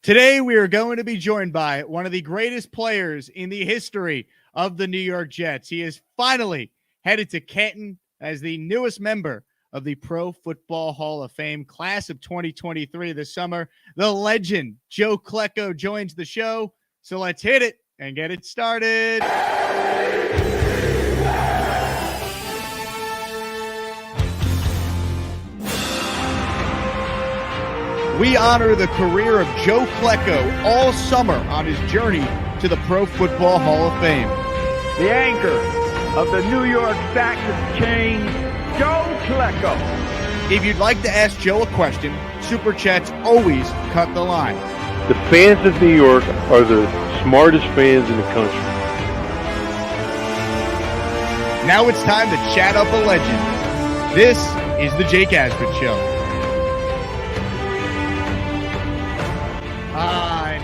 Today, we are going to be joined by one of the greatest players in the history of the New York Jets. He is finally headed to Canton as the newest member of the Pro Football Hall of Fame class of 2023 this summer. The legend, Joe Klecko, joins the show. So let's hit it and get it started. We honor the career of Joe Klecko all summer on his journey to the Pro Football Hall of Fame. The anchor of the New York Stock Exchange, Joe Klecko. If you'd like to ask Joe a question, Super Chats always cut the line. The fans of New York are the smartest fans in the country. Now it's time to chat up a legend. This is the Jake Asman Show.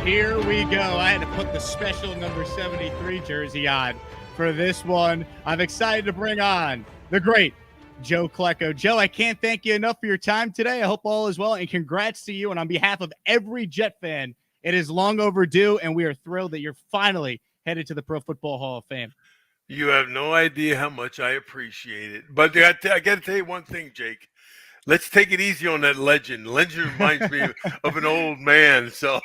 Here we go. I had to put the special number 73 jersey on for this one. I'm excited to bring on the great Joe Klecko. Joe, I can't thank you enough for your time today. I hope all is well, and congrats to you. And on behalf of every Jet fan, it is long overdue, and we are thrilled that you're finally headed to the Pro Football Hall of Fame. You have no idea how much I appreciate it. But I got to tell you one thing, Jake. Let's take it easy on that legend. Legend reminds me of an old man, so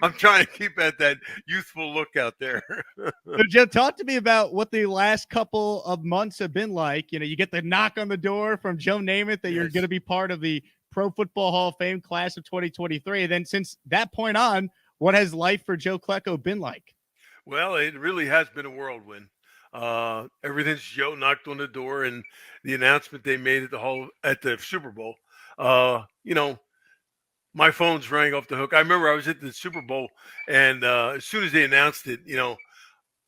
I'm trying to keep at that youthful look out there. So, Joe, talk to me about what the last couple of months have been like. You know, you get the knock on the door from Joe Namath that you're going to be part of the Pro Football Hall of Fame class of 2023. And then since that point on, what has life for Joe Klecko been like? Well, it really has been a whirlwind. Ever since Joe knocked on the door and the announcement they made at the Super Bowl, my phone's rang off the hook. I remember I was at the Super Bowl, and as soon as they announced it,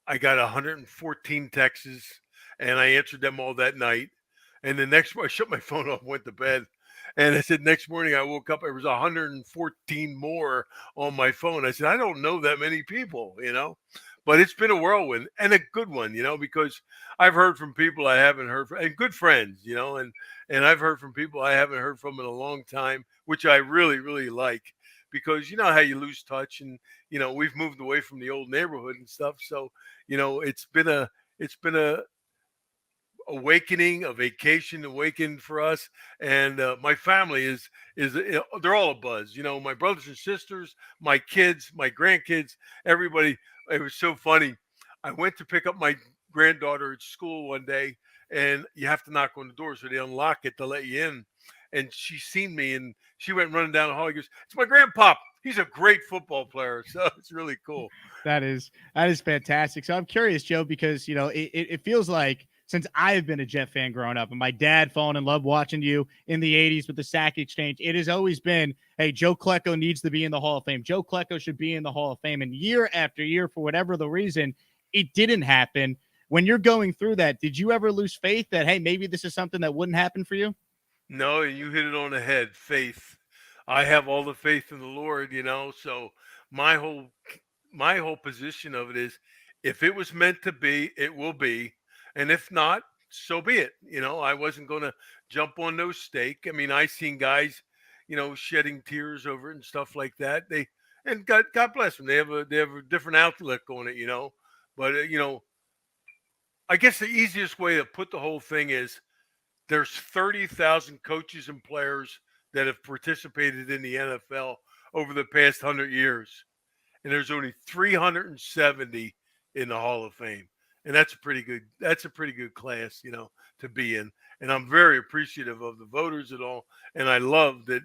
I got 114 texts, and I answered them all that night. And the next morning, I shut my phone off, went to bed. And I said, next morning I woke up, there was 114 more on my phone. I said, I don't know that many people, But it's been a whirlwind and a good one, because I've heard from people I haven't heard from, and good friends, and I've heard from people I haven't heard from in a long time, which I really, really like, because you know how you lose touch, and we've moved away from the old neighborhood and stuff. So it's been a awakening, a vacation awakening for us, and my family is they're all abuzz. My brothers and sisters, my kids, my grandkids, everybody. It was so funny. I went to pick up my granddaughter at school one day, and you have to knock on the door so they unlock it to let you in. And she seen me, and she went running down the hall. He goes, "It's my grandpop. He's a great football player." So it's really cool. That is fantastic. So I'm curious, Joe, because it feels like, since I've been a Jet fan growing up, and my dad falling in love watching you in the 80s with the Sack Exchange, it has always been, hey, Joe Klecko needs to be in the Hall of Fame. Joe Klecko should be in the Hall of Fame. And year after year, for whatever the reason, it didn't happen. When you're going through that, did you ever lose faith that, hey, maybe this is something that wouldn't happen for you? No, you hit it on the head. Faith. I have all the faith in the Lord, So my whole position of it is, if it was meant to be, it will be. And if not, so be it. I wasn't going to jump on no stake. I mean, I seen guys, shedding tears over it and stuff like that. And God bless them. They have a different outlook on it, But I guess the easiest way to put the whole thing is, there's 30,000 coaches and players that have participated in the NFL over the past 100 years, and there's only 370 in the Hall of Fame. And that's a pretty good class, to be in. And I'm very appreciative of the voters and all. And I love that,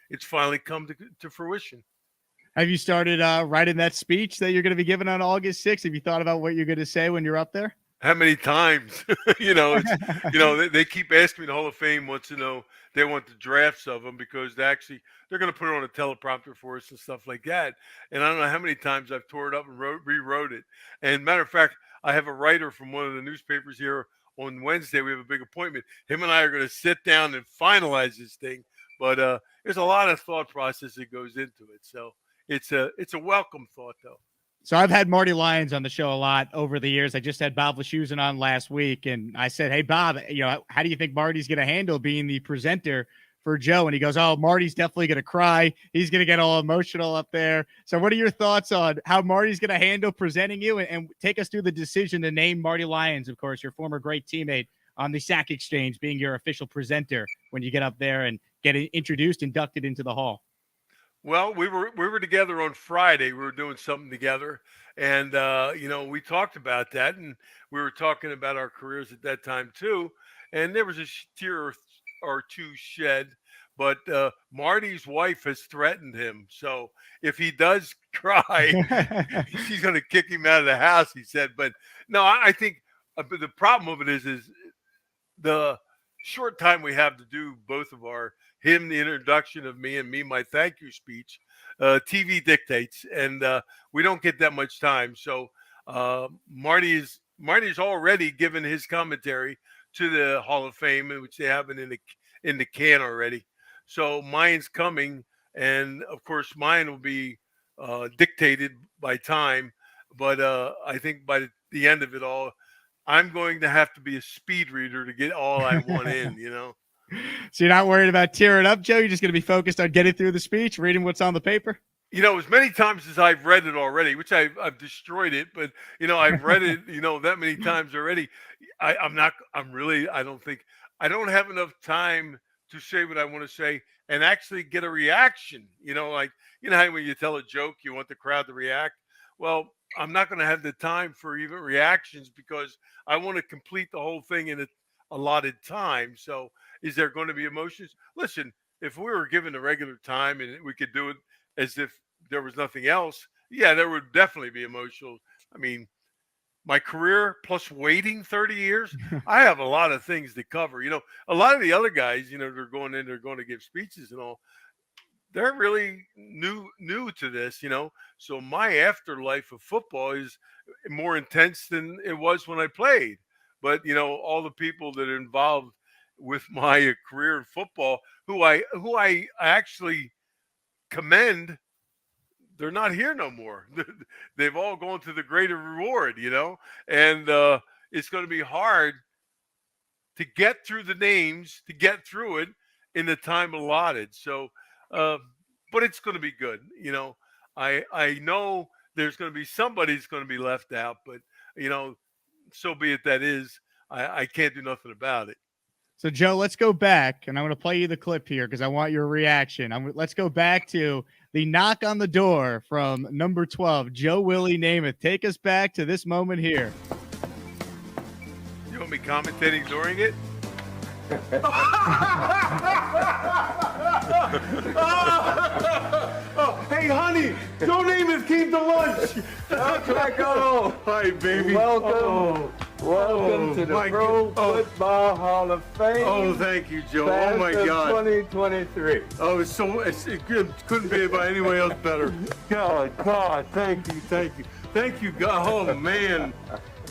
it's finally come to fruition. Have you started writing that speech that you're going to be giving on August 6th? Have you thought about what you're going to say when you're up there? How many times? They keep asking me. The Hall of Fame wants to know. They want the drafts of them because they're going to put it on a teleprompter for us and stuff like that. And I don't know how many times I've tore it up and rewrote it. And matter of fact, I have a writer from one of the newspapers here on Wednesday. We have a big appointment. Him and I are going to sit down and finalize this thing. But there's a lot of thought process that goes into it. So it's a welcome thought, though. So I've had Marty Lyons on the show a lot over the years. I just had Bob Wischusen on last week, and I said, hey, Bob, how do you think Marty's going to handle being the presenter for Joe, and he goes, "Oh, Marty's definitely going to cry. He's going to get all emotional up there." So what are your thoughts on how Marty's going to handle presenting you, and take us through the decision to name Marty Lyons, of course, your former great teammate, on the Sack Exchange, being your official presenter when you get up there and get introduced, inducted into the Hall? Well, we were together on Friday. We were doing something together, and we talked about that, and we were talking about our careers at that time too. And there was a tear or two shed, but Marty's wife has threatened him. So if he does cry, she's going to kick him out of the house. He said, but no, I think but the problem of it is the short time we have to do both of the introduction of me, and me my thank you speech. TV dictates, and we don't get that much time. So Marty's already given his commentary to the Hall of Fame, which they have it in the can already. So mine's coming, and of course mine will be dictated by time. But I think by the end of it all, I'm going to have to be a speed reader to get all I want in, So you're not worried about tearing up, Joe? You're just going to be focused on getting through the speech, reading what's on the paper? As many times as I've read it already, which I've destroyed it, but I've read it, that many times already. I don't think I don't have enough time to say what I want to say and actually get a reaction. How when you tell a joke, you want the crowd to react. Well, I'm not going to have the time for even reactions because I want to complete the whole thing in a allotted time. So is there going to be emotions? Listen, if we were given a regular time and we could do it as if there was nothing else, yeah, there would definitely be emotional. I mean, my career plus waiting 30 years, I have a lot of things to cover. A lot of the other guys, they're going to give speeches and all. They're really new to this. So my afterlife of football is more intense than it was when I played. But all the people that are involved with my career in football, who I actually commend, they're not here no more. They've all gone to the greater reward, and it's going to be hard to get through the names, to get through it in the time allotted. So, but it's going to be good. I know there's going to be somebody's going to be left out, but so be it. That is, I can't do nothing about it. So, Joe, let's go back, and I'm going to play you the clip here because I want your reaction. Let's go back to the knock on the door from number 12, Joe Willie Namath. Take us back to this moment here. You want me commentating during it? Hey, honey, Joe Namath came to lunch. Klecko. Hi, baby. Welcome. Welcome to the Pro Football Hall of Fame. Oh, thank you, Joe. Class Oh, my of God. 2023. Oh, it couldn't be by anybody else better. God, thank you. Thank you, God. Oh, man.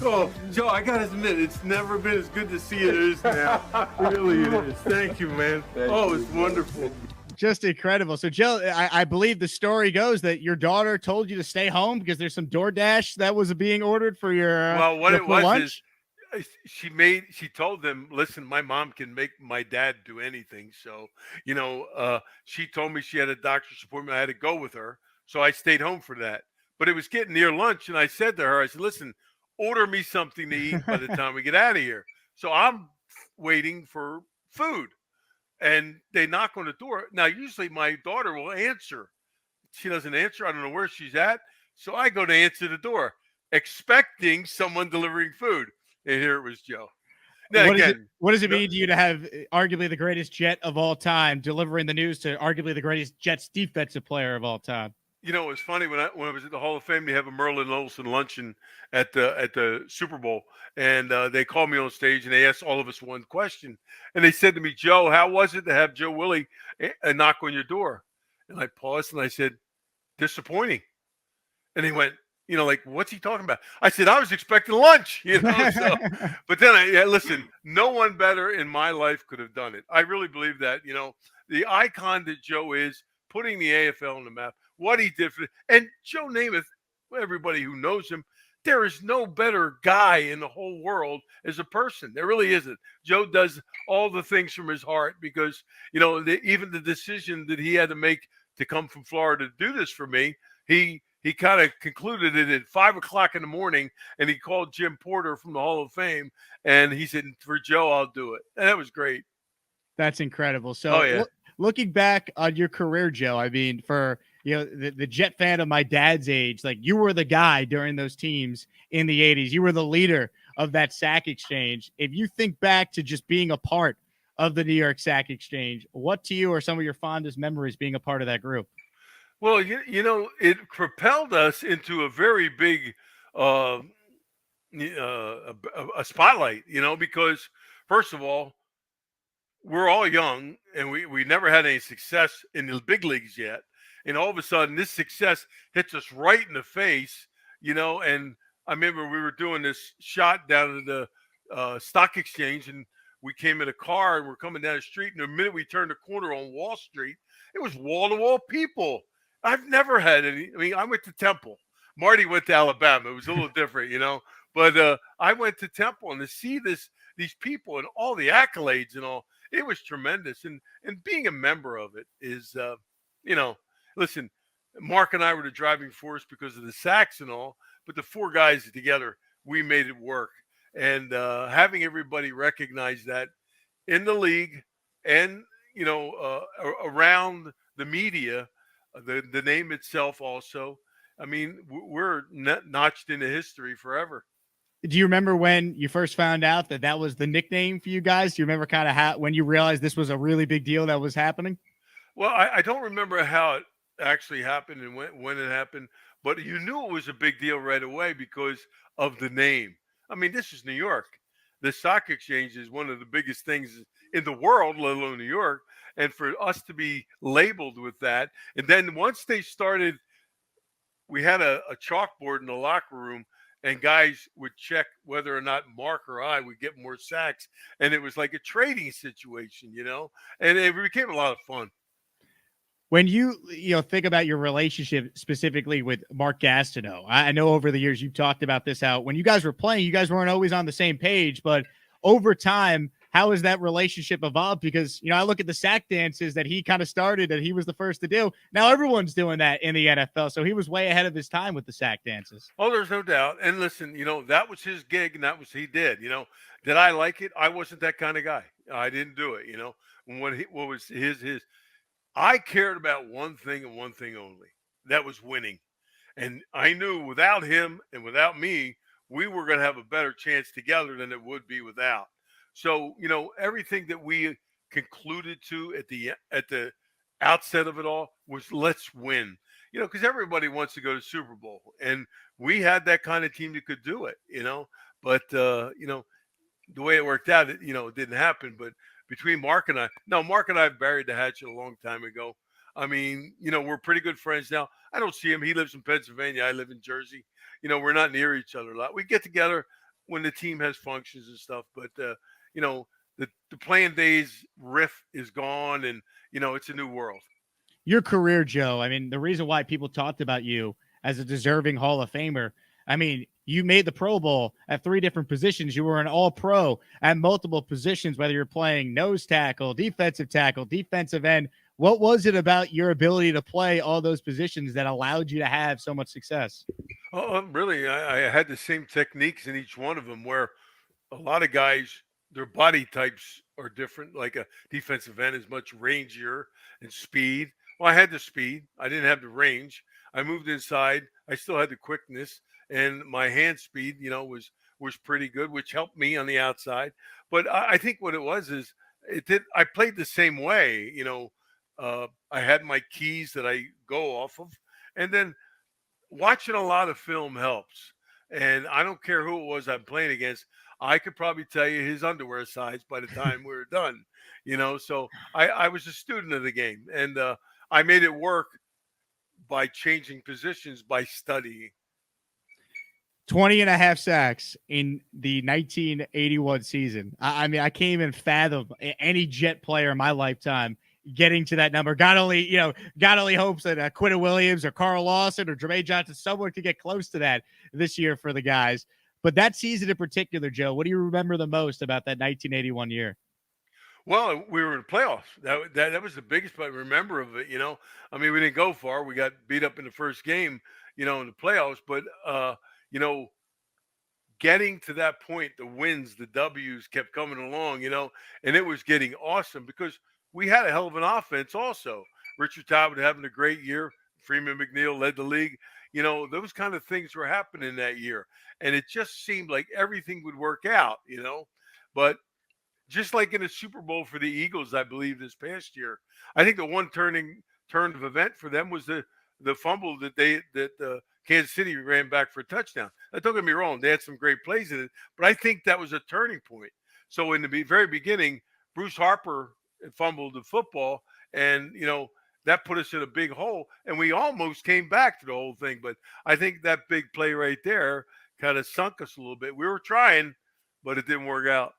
Oh, Joe, I got to admit, it's never been as good to see it as it is now. Really, it is. Thank you, man. It's wonderful. Just incredible. So, Joe, I believe the story goes that your daughter told you to stay home because there's some DoorDash that was being ordered for your well, what it was lunch? is she told them, listen, my mom can make my dad do anything. So, she told me she had a doctor's appointment. I had to go with her. So I stayed home for that. But it was getting near lunch. And I said to her, I said, listen, order me something to eat by the time we get out of here. So I'm waiting for food. And they knock on the door. Now, usually my daughter will answer. She doesn't answer. I don't know where she's at. So I go to answer the door, expecting someone delivering food. And here it was Joe. Now, what does it mean to you to have arguably the greatest Jet of all time delivering the news to arguably the greatest Jets defensive player of all time? It was funny when I was at the Hall of Fame. They have a Merlin Olsen luncheon at the Super Bowl, and they called me on stage and they asked all of us one question, and they said to me, "Joe, how was it to have Joe Willie knock on your door?" And I paused and I said, "Disappointing." And they went, like, "What's he talking about?" I said, "I was expecting lunch." So, but then listen, no one better in my life could have done it. I really believe that. The icon that Joe is, putting the AFL on the map. What he did and Joe Namath, everybody who knows him, there is no better guy in the whole world as a person. There really isn't. Joe does all the things from his heart because, even the decision that he had to make to come from Florida to do this for me, he kind of concluded it at 5:00 in the morning, and he called Jim Porter from the Hall of Fame, and he said, "For Joe, I'll do it." And that was great. That's incredible. So, Oh, yeah. Looking back on your career, Joe, I mean, for the Jet fan of my dad's age, like you were the guy during those teams in the 80s. You were the leader of that sack exchange. If you think back to just being a part of the New York Sack Exchange, what to you are some of your fondest memories being a part of that group? Well, it propelled us into a very big a spotlight, because first of all, we're all young and we never had any success in the big leagues yet. And all of a sudden this success hits us right in the face, and I remember we were doing this shot down at the stock exchange, and we came in a car and we're coming down the street. And the minute we turned the corner on Wall Street, it was wall to wall people. I've never had any. I mean, I went to Temple. Marty went to Alabama. It was a little different, but I went to Temple, and to see these people and all the accolades and all, it was tremendous. And being a member of it is, listen, Mark and I were the driving force because of the sacks and all, but the four guys together, we made it work. And having everybody recognize that in the league and, around the media, the name itself also, I mean, we're notched into history forever. Do you remember when you first found out that was the nickname for you guys? Do you remember kind of when you realized this was a really big deal that was happening? Well, I don't remember how it actually happened and when it happened, but you knew it was a big deal right away because of the name. I mean, this is New York. The stock exchange is one of the biggest things in the world, let alone New York. And for us to be labeled with that, and then once they started, we had a chalkboard in the locker room, and guys would check whether or not Mark or I would get more sacks. And it was like a trading situation, and it became a lot of fun. When you think about your relationship specifically with Mark Gastineau, I know over the years you've talked about this, how when you guys were playing, you guys weren't always on the same page, but over time, how has that relationship evolved? Because, I look at the sack dances that he kind of started and he was the first to do. Now everyone's doing that in the NFL. So he was way ahead of his time with the sack dances. Oh, there's no doubt. And listen, that was his gig and that was he did. Did I like it? I wasn't that kind of guy. I didn't do it. What was his I cared about one thing and one thing only. That was winning. And I knew without him and without me, we were going to have a better chance together than it would be without. So, everything that we concluded to at the outset of it all was let's win, because everybody wants to go to Super Bowl, and we had that kind of team that could do it, but, the way it worked out, it didn't happen. But between Mark and I buried the hatchet a long time ago. I mean, we're pretty good friends now. I don't see him. He lives in Pennsylvania. I live in Jersey. We're not near each other a lot. We get together when the team has functions and stuff, but, the playing days riff is gone, and, it's a new world. Your career, Joe, I mean, the reason why people talked about you as a deserving Hall of Famer, I mean, you made the Pro Bowl at 3 different positions. You were an all-pro at multiple positions, whether you're playing nose tackle, defensive end. What was it about your ability to play all those positions that allowed you to have so much success? Oh, really? I had the same techniques in each one of them, where a lot of guys, their body types are different. Like a defensive end is much rangier and speed. Well, I had the speed. I didn't have the range. I moved inside. I still had the quickness, and my hand speed, was pretty good, which helped me on the outside. But I think what it was is I played the same way. I had my keys that I go off of, and then watching a lot of film helps. And I don't care who it was I'm playing against. I could probably tell you his underwear size by the time we were done, so I was a student of the game, and I made it work by changing positions, by studying. 20 and a half sacks in the 1981 season. I mean, I can't even fathom any Jet player in my lifetime getting to that number. God only hopes that Quinton Williams or Carl Lawson or Jermaine Johnson, someone could get close to that this year for the guys. But that season in particular, Joe, what do you remember the most about that 1981 year? Well, we were in the playoffs. That was the biggest part I remember of it. I mean, we didn't go far. We got beat up in the first game, in the playoffs. But getting to that point, the wins, the W's kept coming along, and it was getting awesome because we had a hell of an offense also. Richard Talbot having a great year. Freeman McNeil led the league. Those kind of things were happening that year. And it just seemed like everything would work out, But just like in the Super Bowl for the Eagles, I believe this past year, I think the one turn of event for them was the fumble that Kansas City ran back for a touchdown. Now, don't get me wrong, they had some great plays in it, but I think that was a turning point. So in the very beginning, Bruce Harper fumbled the football, and that put us in a big hole, and we almost came back to the whole thing. But I think that big play right there kind of sunk us a little bit. We were trying, but it didn't work out.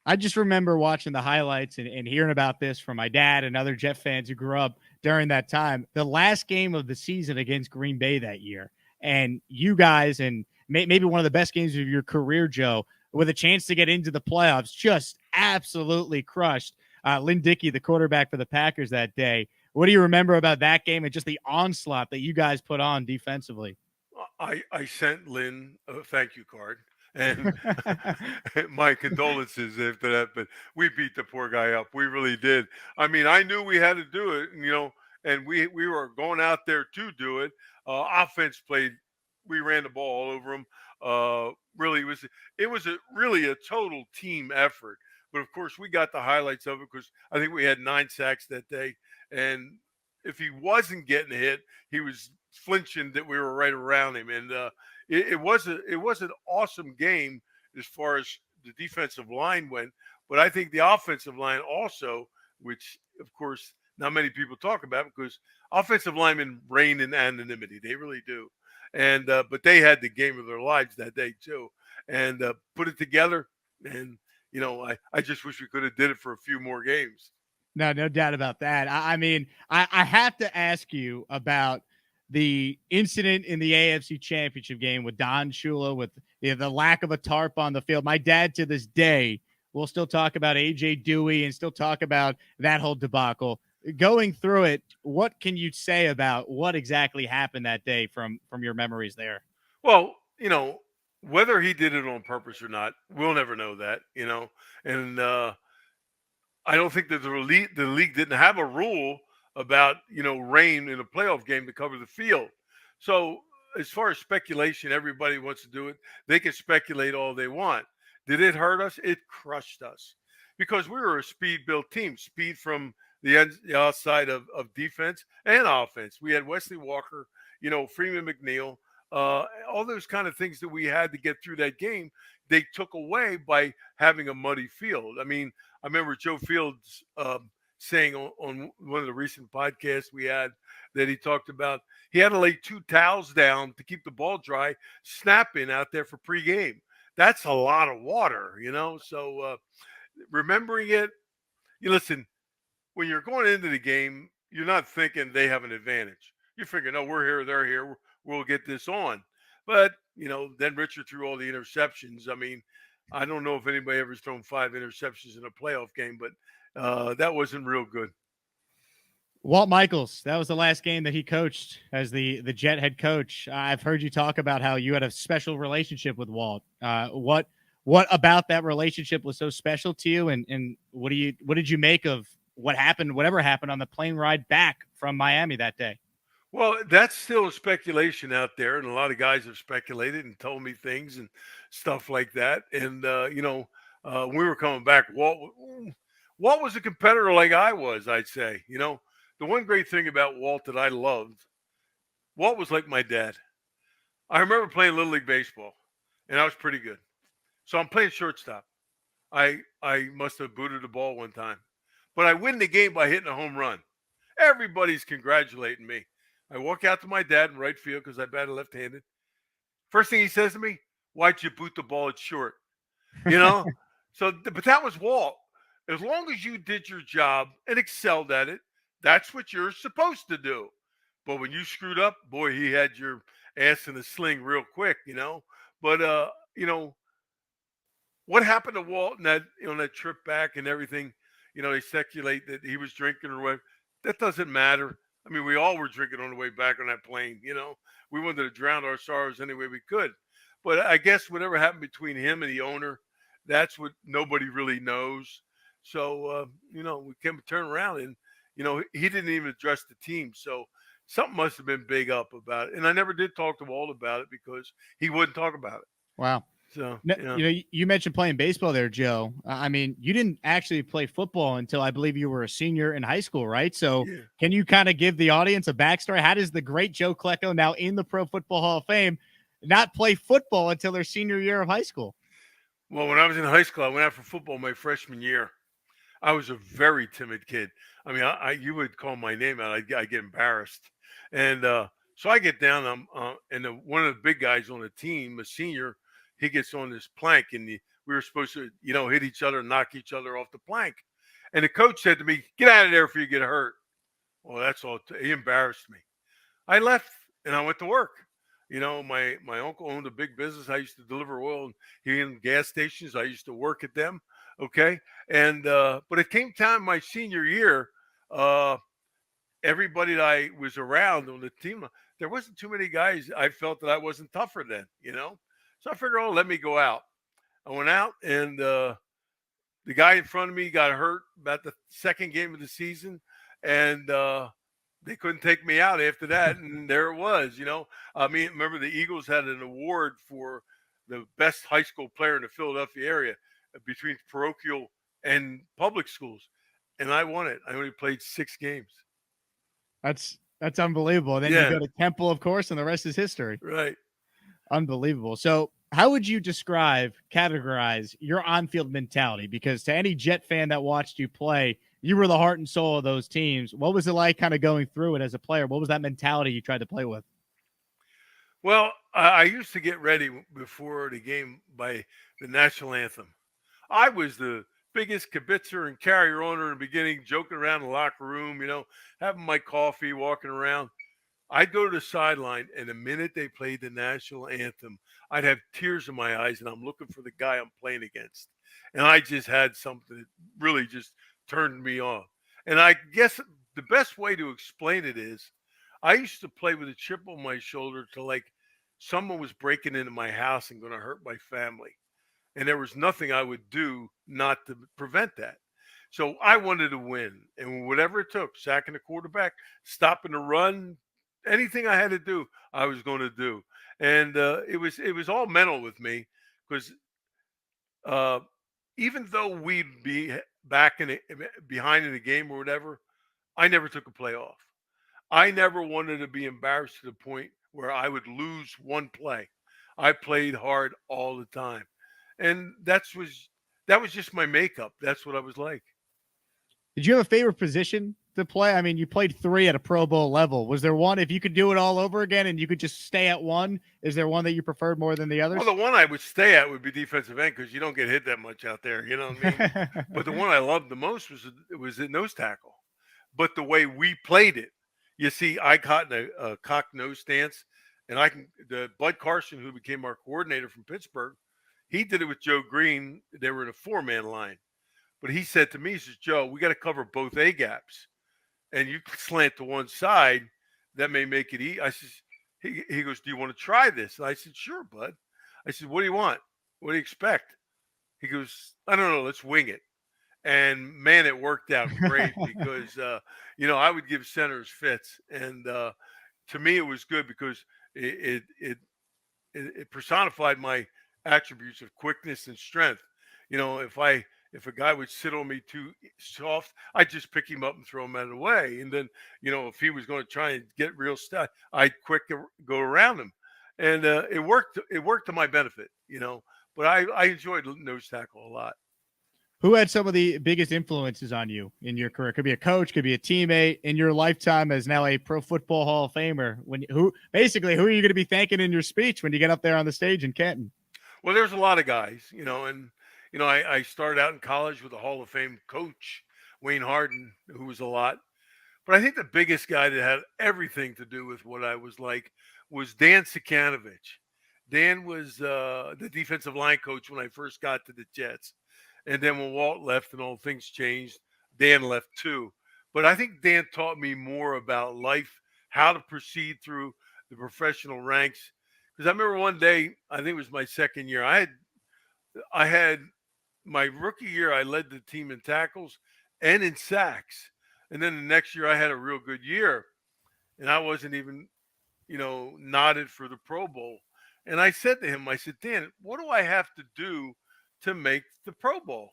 I just remember watching the highlights and hearing about this from my dad and other Jet fans who grew up during that time. The last game of the season against Green Bay that year, and you guys, and maybe one of the best games of your career, Joe, with a chance to get into the playoffs, just absolutely crushed Lynn Dickey, the quarterback for the Packers that day. What do you remember about that game and just the onslaught that you guys put on defensively? I sent Lynn a thank you card. And my condolences after that, but we beat the poor guy up. We really did. I mean, I knew we had to do it, and we were going out there to do it. Offense played, we ran the ball all over them. Really, it was really a total team effort. But of course, we got the highlights of it because I think we had 9 sacks that day. And if he wasn't getting hit, he was flinching that we were right around him. And it was an awesome game as far as the defensive line went. But I think the offensive line also, which of course not many people talk about because offensive linemen reign in anonymity. They really do. And but they had the game of their lives that day too, and put it together. And I just wish we could have did it for a few more games. No doubt about that. I mean, I have to ask you about the incident in the AFC Championship game with Don Shula, with the lack of a tarp on the field. My dad, to this day, will still talk about A.J. Dewey and still talk about that whole debacle. Going through it, what can you say about what exactly happened that day from your memories there? Well, whether he did it on purpose or not, we'll never know that, And I don't think that the league didn't have a rule about, rain in a playoff game to cover the field. So as far as speculation, everybody wants to do it. They can speculate all they want. Did it hurt us? It crushed us because we were a speed-built team, speed from the outside of defense and offense. We had Wesley Walker, Freeman McNeil, all those kind of things that we had to get through that game, they took away by having a muddy field. I mean, I remember Joe Fields saying on one of the recent podcasts we had that he talked about he had to lay 2 towels down to keep the ball dry, snapping out there for pregame. That's a lot of water, So remembering it, listen, when you're going into the game, you're not thinking they have an advantage. You're thinking, no, we're here, they're here, we'll get this on. But, then Richard threw all the interceptions. I mean, I don't know if anybody ever's thrown 5 interceptions in a playoff game, but that wasn't real good. Walt Michaels, that was the last game that he coached as the Jet head coach. I've heard you talk about how you had a special relationship with Walt. What about that relationship was so special to you, and what did you make of what happened, whatever happened on the plane ride back from Miami that day? Well, that's still a speculation out there, and a lot of guys have speculated and told me things and stuff like that. And when we were coming back, Walt was a competitor like I was, I'd say. The one great thing about Walt that I loved, Walt was like my dad. I remember playing Little League Baseball, and I was pretty good. So I'm playing shortstop. I must have booted the ball one time. But I win the game by hitting a home run. Everybody's congratulating me. I walk out to my dad in right field because I batted left-handed. First thing he says to me, why'd you boot the ball? It's short. So, but that was Walt. As long as you did your job and excelled at it, That's what you're supposed to do. But when you screwed up, boy, he had your ass in a sling real quick, you know. But you know, what happened to Walt and that on that trip back and everything? You know, they speculate that he was drinking or whatever. That doesn't matter. I mean, we all were drinking on the way back on that plane. You know, we wanted to drown our sorrows any way we could. But I guess whatever happened between him and the owner, that's what nobody really knows. So you know, we can turn around and you know he didn't even address the team. So something must have been big up about it. And I never did talk to Walt about it because he wouldn't talk about it. Wow. So No, you know, you mentioned playing baseball there, Joe. I mean, you didn't actually play football until I believe you were a senior in high school, right? So yeah. can you kind of give the audience a backstory? How does the great Joe Klecko, now in the Pro Football Hall of Fame, not play football until their senior year of high school? Well, when I was in high school, I went out for football my freshman year. I was a very timid kid. I mean, you would call my name out, I get embarrassed, and so I get down. And one of the big guys on the team, a senior, he gets on this plank, and we were supposed to, you know, hit each other, and knock each other off the plank. And the coach said to me, "Get out of there before you get hurt." Well, that's all. He embarrassed me. I left and I went to work. You know, my uncle owned a big business. I used to deliver oil here in gas stations. I used to work at them. Okay, and but it came time my senior year. Uh, Everybody that I was around on the team, there wasn't too many guys. I felt that I wasn't tougher then. You know, so I figured, oh, let me go out. I went out, and the guy in front of me got hurt about the second game of the season, and they couldn't take me out after that. And there it was. You know, I mean, remember the Eagles had an award for the best high school player in the Philadelphia area between parochial and public schools, and I won it. I only played 6 games. That's unbelievable. And then you go to Temple, of course, and the rest is history. Right. Unbelievable. So how would you categorize your on-field mentality? Because to any Jet fan that watched you play, you were the heart and soul of those teams. What was it like kind of going through it as a player? What was that mentality you tried to play with? Well, I used to get ready before the game by the national anthem. I was the biggest kibitzer and carrier on in the beginning, joking around in the locker room, you know, having my coffee, walking around. I'd go to the sideline, and the minute they played the national anthem, I'd have tears in my eyes, and I'm looking for the guy I'm playing against. And I just had something that really just turned me on. And I guess the best way to explain it is I used to play with a chip on my shoulder to like someone was breaking into my house and going to hurt my family. And there was nothing I would do not to prevent that. So I wanted to win. And whatever it took, sacking the quarterback, stopping the run, anything I had to do, I was going to do. And it was all mental with me because even though we'd be back behind in the game or whatever, I never took a play off. I never wanted to be embarrassed to the point where I would lose one play. I played hard all the time, and that was just my makeup. That's what I was like. Did you have a favorite position to play? I mean, you played 3 at a Pro Bowl level. Was there one, if you could do it all over again and you could just stay at one, is there one that you preferred more than the others? Well, the one I would stay at would be defensive end because you don't get hit that much out there. You know what I mean? But the one I loved the most was at nose tackle. But the way we played it, you see, I caught in a cock nose stance, and the Bud Carson, who became our coordinator from Pittsburgh, he did it with Joe Green. They were in a 4-man line. But he said to me, he says, Joe, we got to cover both A gaps. And you slant to one side, that may make it easy. I says, he goes, do you want to try this? And I said, sure, bud. I said, what do you want? What do you expect? He goes, I don't know, let's wing it. And man, it worked out great because, you know, I would give centers fits. And to me, it was good because it personified my attributes of quickness and strength. You know, if a guy would sit on me too soft, I'd just pick him up and throw him out of the way. And then, you know, if he was going to try and get real stuff, I'd quick go around him. And it worked. It worked to my benefit, you know. But I enjoyed nose tackle a lot. Who had some of the biggest influences on you in your career? Could be a coach, could be a teammate in your lifetime as now a Pro Football Hall of Famer. Who are you going to be thanking in your speech when you get up there on the stage in Canton? Well, there's a lot of guys, you know, and you know, I started out in college with a Hall of Fame coach, Wayne Harden, who was a lot. But I think the biggest guy that had everything to do with what I was like was Dan Sikanovich. Dan was the defensive line coach when I first got to the Jets. And then when Walt left and all things changed, Dan left too. But I think Dan taught me more about life, how to proceed through the professional ranks. Because I remember one day, I think it was my second year, I had my rookie year, I led the team in tackles and in sacks. And then the next year, I had a real good year. And I wasn't even, nodded for the Pro Bowl. And I said to him, I said, Dan, what do I have to do to make the Pro Bowl?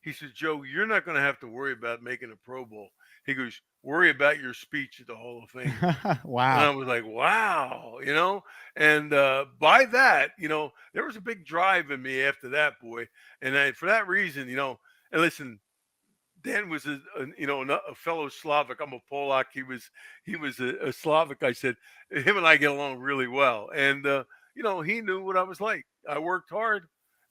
He said, Joe, you're not going to have to worry about making a Pro Bowl. He goes, worry about your speech at the Hall of Fame. And Wow. I was like, wow, and by that, there was a big drive in me after that, boy. And for that reason, and listen, Dan was a fellow Slavic. I'm a Polak. He was a Slavic. I said him and I get along really well, and he knew what I was like. I worked hard,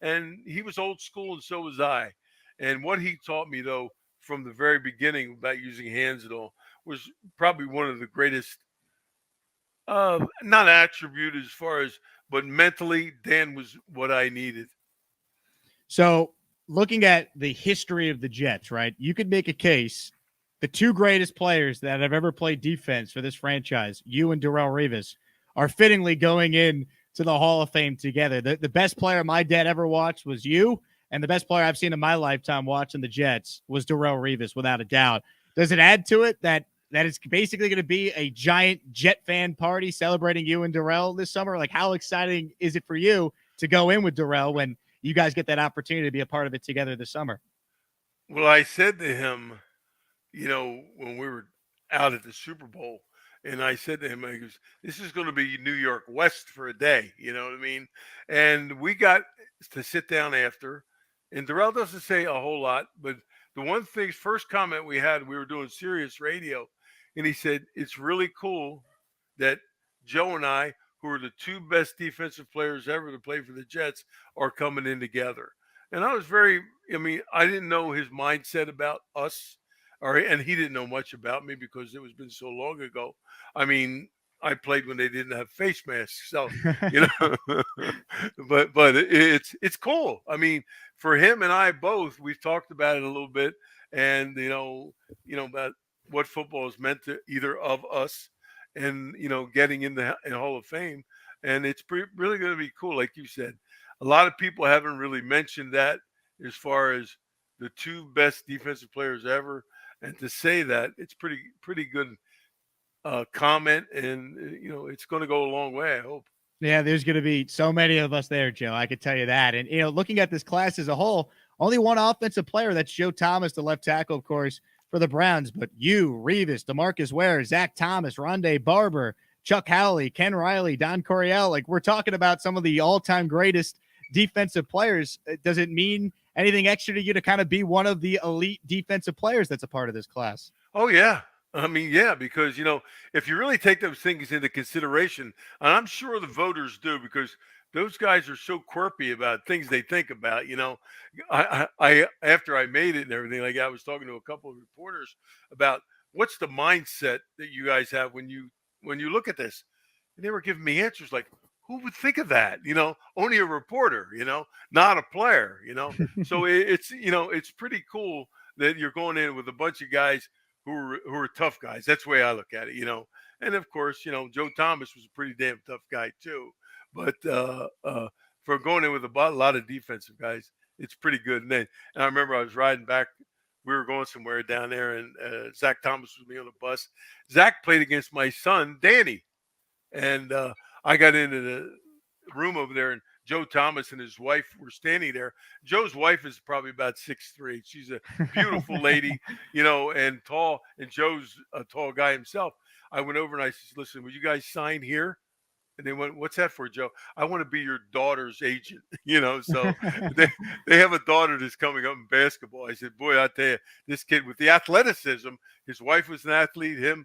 and he was old school, and so was I. And what he taught me, though, from the very beginning about using hands and all, was probably one of the greatest, not attribute as far as, but mentally, Dan was what I needed. So looking at the history of the Jets, right, you could make a case the two greatest players that have ever played defense for this franchise, you and Darrelle Revis, are fittingly going in to the Hall of Fame together. The best player my dad ever watched was you, and the best player I've seen in my lifetime watching the Jets was Darrelle Revis, without a doubt. Does it add to it that it's basically going to be a giant Jet fan party celebrating you and Darrelle this summer? Like, how exciting is it for you to go in with Darrelle when you guys get that opportunity to be a part of it together this summer? Well, I said to him, when we were out at the Super Bowl, and I said to him, I goes, this is going to be New York West for a day. You know what I mean? And we got to sit down after, and Darrelle doesn't say a whole lot, but the one thing, first comment we had, we were doing Sirius Radio, and he said, it's really cool that Joe and I, who are the two best defensive players ever to play for the Jets, are coming in together. And I I didn't know his mindset about us, and he didn't know much about me because it was been so long ago. I mean, I played when they didn't have face masks, so but it's cool. I mean, for him and I both, we've talked about it a little bit, and about what football has meant to either of us, and getting in the Hall of Fame, and it's really going to be cool, like you said. A lot of people haven't really mentioned that as far as the two best defensive players ever, and to say that, it's pretty good comment, and it's going to go a long way, I hope. Yeah, there's going to be so many of us there, Joe. I could tell you that. And looking at this class as a whole, only one offensive player, that's Joe Thomas, the left tackle, of course, for the Browns. But you, Revis, DeMarcus Ware, Zach Thomas, Rondé Barber, Chuck Howley, Ken Riley, Don Coryell, like, we're talking about some of the all-time greatest defensive players. Does it mean anything extra to you to kind of be one of the elite defensive players that's a part of this class? Oh, yeah. I mean, yeah, because, if you really take those things into consideration, and I'm sure the voters do, because those guys are so quirky about things they think about, I after I made it and everything, like, I was talking to a couple of reporters about what's the mindset that you guys have when you look at this. And they were giving me answers like, who would think of that? Only a reporter, not a player, So it's pretty cool that you're going in with a bunch of guys who are tough guys. That's the way I look at it, And of course, Joe Thomas was a pretty damn tough guy too. But for going in with a lot of defensive guys, it's pretty good. And I remember I was riding back. We were going somewhere down there, and Zach Thomas was me on the bus. Zach played against my son, Danny. And I got into the room over there, and Joe Thomas and his wife were standing there. Joe's wife is probably about 6'3". She's a beautiful lady, and tall. And Joe's a tall guy himself. I went over and I said, listen, would you guys sign here? And they went, what's that for, Joe? I want to be your daughter's agent, So they have a daughter that's coming up in basketball. I said, boy, I tell you, this kid with the athleticism, his wife was an athlete, him,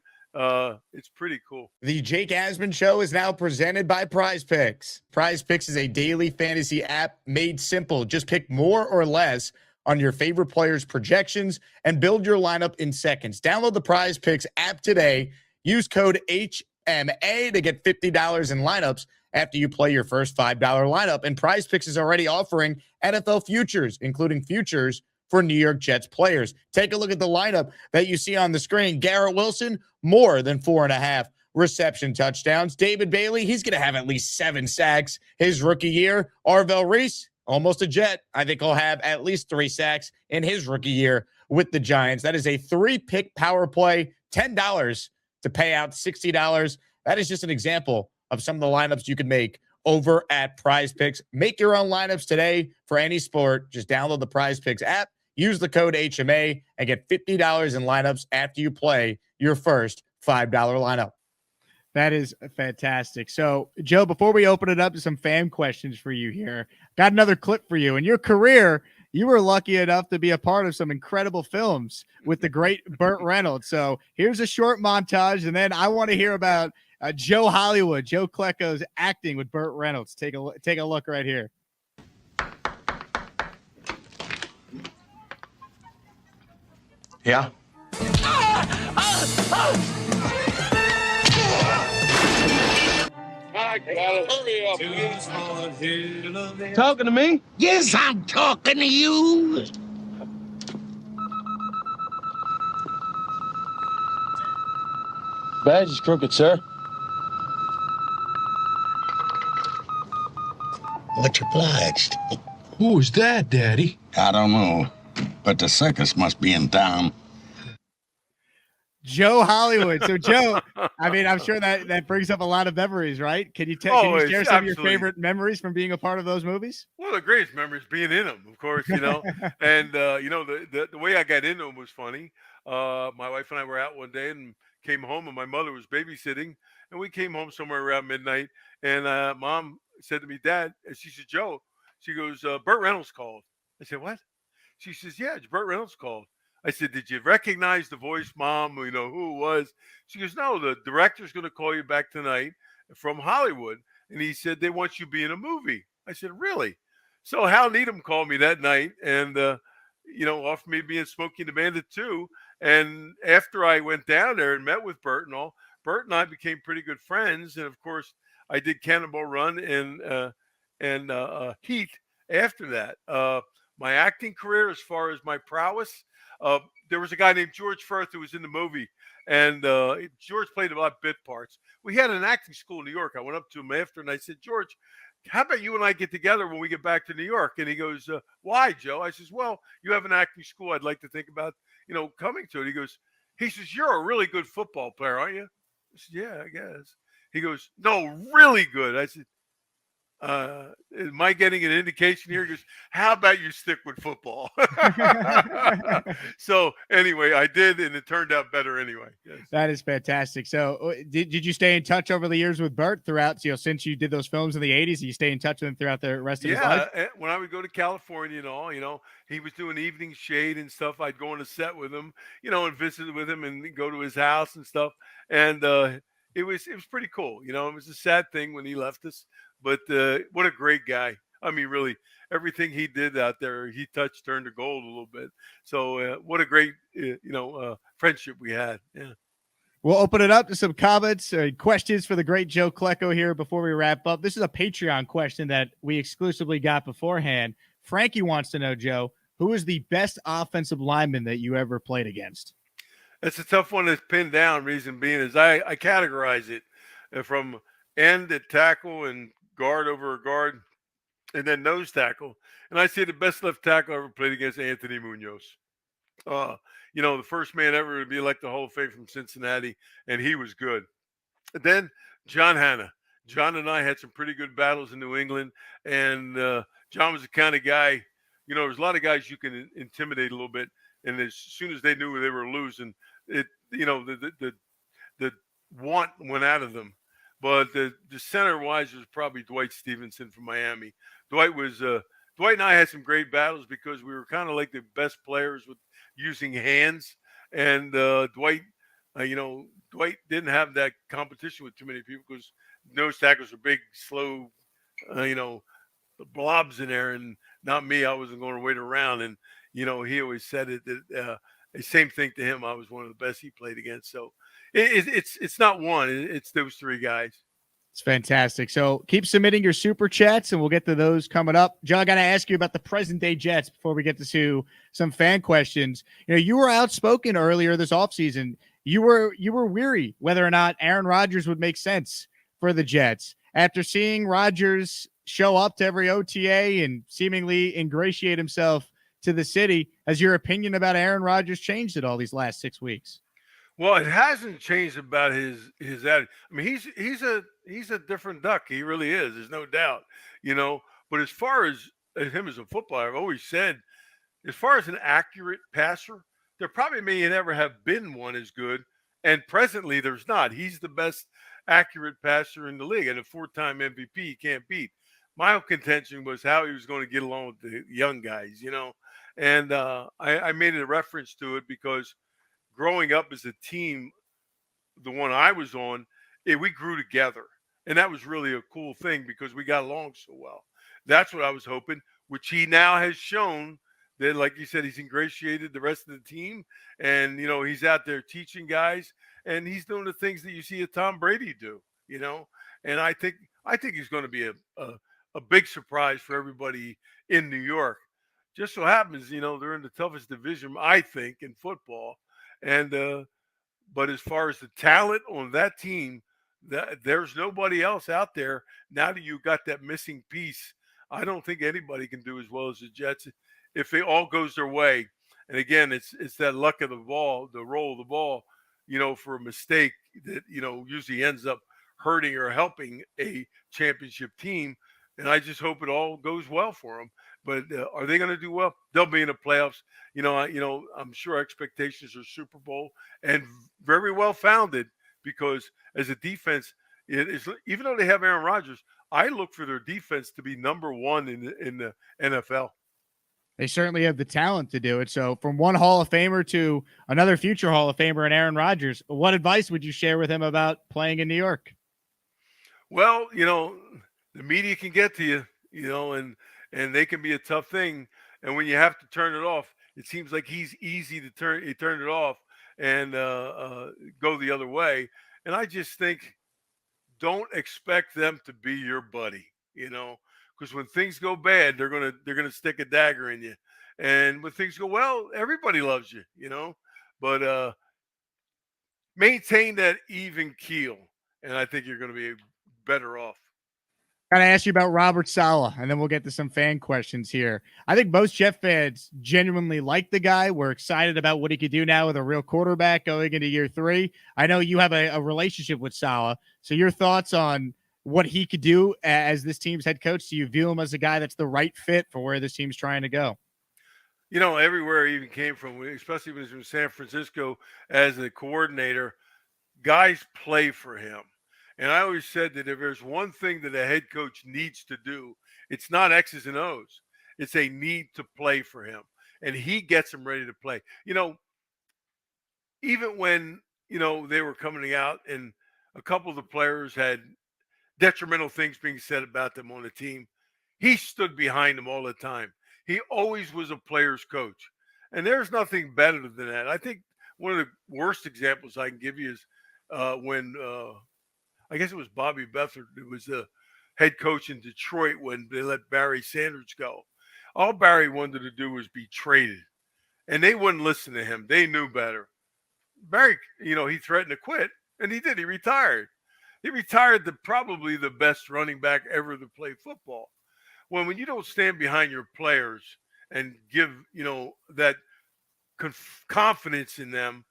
it's pretty cool. The Jake Asman Show is now presented by PrizePicks. PrizePicks is a daily fantasy app made simple. Just pick more or less on your favorite players' projections and build your lineup in seconds. Download the PrizePicks app today. Use code HMA to get $50 in lineups after you play your first $5 lineup. And PrizePicks is already offering NFL futures, including futures for New York Jets players. Take a look at the lineup that you see on the screen. Garrett Wilson, more than 4.5 reception touchdowns. David Bailey, he's going to have at least 7 sacks his rookie year. Arvell Reese, almost a Jet. I think he'll have at least 3 sacks in his rookie year with the Giants. That is a 3-pick power play, $10 to pay out $60. That is just an example of some of the lineups you can make over at PrizePicks. Make your own lineups today for any sport. Just download the PrizePicks app, use the code HMA, and get $50 in lineups after you play your first $5 lineup. That is fantastic. So, Joe, before we open it up to some fan questions for you here, got another clip for you. In your career, you were lucky enough to be a part of some incredible films with the great Burt Reynolds. So here's a short montage, and then I want to hear about Joe Hollywood, Joe Klecko's acting with Burt Reynolds. Take a look right here. Yeah? I gotta hurry up. Talking to me? Yes, I'm talking to you. Badge is crooked, sir. Much obliged. Who is that, Daddy? I don't know, but the circus must be in town. Joe Hollywood. So, Joe, I mean, I'm sure that brings up a lot of memories, right? Can you share some of your favorite memories from being a part of those movies? Well, the greatest memories being in them, of course, and the way I got into them was funny. My wife and I were out one day and came home, and my mother was babysitting, and we came home somewhere around midnight, and Mom said to me, Dad, and she said, Joe, she goes, Burt Reynolds called. I said, what? She says, yeah, Burt Reynolds called. I said, did you recognize the voice, Mom? You know who it was? She goes, no, the director's going to call you back tonight from Hollywood. And he said, they want you to be in a movie. I said, really? So Hal Needham called me that night and, offered me being Smokey and the Bandit too. And after I went down there and met with Burt and all, Burt and I became pretty good friends. And of course, I did Cannonball Run and Heat after that. My acting career, as far as my prowess, there was a guy named George Firth who was in the movie, and George played a lot of bit parts. We had an acting school in New York. I went up to him after, and I said, George, how about you and I get together when we get back to New York? And he goes, why, Joe? I says, well, you have an acting school. I'd like to think about, coming to it. He says, you're a really good football player, aren't you? I said, yeah, I guess. He goes, no, really good. I said, am I getting an indication here? He goes, how about you stick with football? So anyway, I did, and it turned out better anyway. Yes. That is fantastic. So did you stay in touch over the years with Burt throughout, since you did those films in the 80s, you stay in touch with him throughout the rest of his life? Yeah, when I would go to California and all, he was doing Evening Shade and stuff. I'd go on a set with him, and visit with him and go to his house and stuff. And it was pretty cool. It was a sad thing when he left us. But what a great guy. I mean, really, everything he did out there, he touched, turned to gold a little bit. So what a great, friendship we had. Yeah. We'll open it up to some comments or questions for the great Joe Klecko here before we wrap up. This is a Patreon question that we exclusively got beforehand. Frankie wants to know, Joe, who is the best offensive lineman that you ever played against? It's a tough one to pin down. Reason being is I categorize it from end at tackle and guard over a guard, and then nose tackle. And I say the best left tackle I ever played against, Anthony Munoz. The first man ever to be elected Hall of Fame from Cincinnati, and he was good. And then John Hanna. John and I had some pretty good battles in New England, and John was the kind of guy, there's a lot of guys you can intimidate a little bit, and as soon as they knew they were losing, the want went out of them. But the center-wise was probably Dwight Stevenson from Miami. Dwight and I had some great battles because we were kind of like the best players with using hands. And Dwight didn't have that competition with too many people because nose tackles were big, slow, blobs in there. And not me. I wasn't going to wait around. And he always said it that the same thing to him. I was one of the best he played against. So it's not one. It's those three guys. It's fantastic. So keep submitting your super chats, and we'll get to those coming up. Joe, I got to ask you about the present day Jets before we get to some fan questions. You were outspoken earlier this offseason. You were weary whether or not Aaron Rodgers would make sense for the Jets. After seeing Rodgers show up to every OTA and seemingly ingratiate himself to the city, has your opinion about Aaron Rodgers changed at all these last 6 weeks? Well, it hasn't changed about his attitude. I mean, he's a different duck. He really is. There's no doubt. But as far as him as a footballer, I've always said, as far as an accurate passer, there probably may never have been one as good. And presently, there's not. He's the best accurate passer in the league, and a 4-time MVP he can't beat. My whole contention was how he was going to get along with the young guys. And I made a reference to it because growing up as a team, the one I was on, we grew together. And that was really a cool thing because we got along so well. That's what I was hoping, which he now has shown that, like you said, he's ingratiated the rest of the team. And, he's out there teaching guys, and he's doing the things that you see a Tom Brady do, And I think he's going to be a big surprise for everybody in New York. Just so happens, they're in the toughest division, I think, in football. And but as far as the talent on that team, there's nobody else out there. Now that you got that missing piece, I don't think anybody can do as well as the Jets if it all goes their way. And again, it's that luck of the ball, the roll of the ball, for a mistake that usually ends up hurting or helping a championship team. And I just hope it all goes well for them. But are they going to do well? They'll be in the playoffs. I'm sure expectations are Super Bowl and very well founded because as a defense, it is, even though they have Aaron Rodgers, I look for their defense to be number one in the NFL. They certainly have the talent to do it. So from one Hall of Famer to another future Hall of Famer in Aaron Rodgers, what advice would you share with him about playing in New York? Well, the media can get to you, and they can be a tough thing. And when you have to turn it off, it seems like he's easy to turn it off and go the other way. And I just think don't expect them to be your buddy, because when things go bad, they're gonna stick a dagger in you. And when things go well, everybody loves you, But maintain that even keel, and I think you're going to be better off. Got to ask you about Robert Saleh, and then we'll get to some fan questions here. I think most Jet fans genuinely like the guy. We're excited about what he could do now with a real quarterback going into year 3. I know you have a relationship with Saleh, so your thoughts on what he could do as this team's head coach? Do you view him as a guy that's the right fit for where this team's trying to go? Everywhere he even came from, especially when he was in San Francisco as a coordinator, guys play for him. And I always said that if there's one thing that a head coach needs to do, it's not X's and O's. It's a need to play for him. And he gets them ready to play. Even when, they were coming out and a couple of the players had detrimental things being said about them on the team, he stood behind them all the time. He always was a player's coach. And there's nothing better than that. I think one of the worst examples I can give you is when I guess it was Bobby Beathard who was the head coach in Detroit when they let Barry Sanders go. All Barry wanted to do was be traded. And they wouldn't listen to him. They knew better. Barry, he threatened to quit, and he did. He retired. He retired probably the best running back ever to play football. When you don't stand behind your players and give, that confidence in them,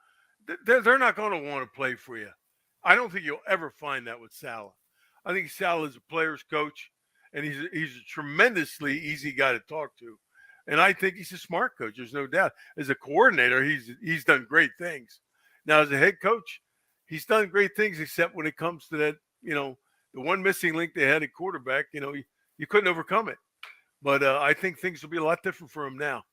they're not going to want to play for you. I don't think you'll ever find that with Saleh. I think Saleh is a player's coach, and he's a tremendously easy guy to talk to. And I think he's a smart coach. There's no doubt. As a coordinator, he's done great things. Now, as a head coach, he's done great things, except when it comes to that, the one missing link they had at quarterback, you couldn't overcome it. But I think things will be a lot different for him now.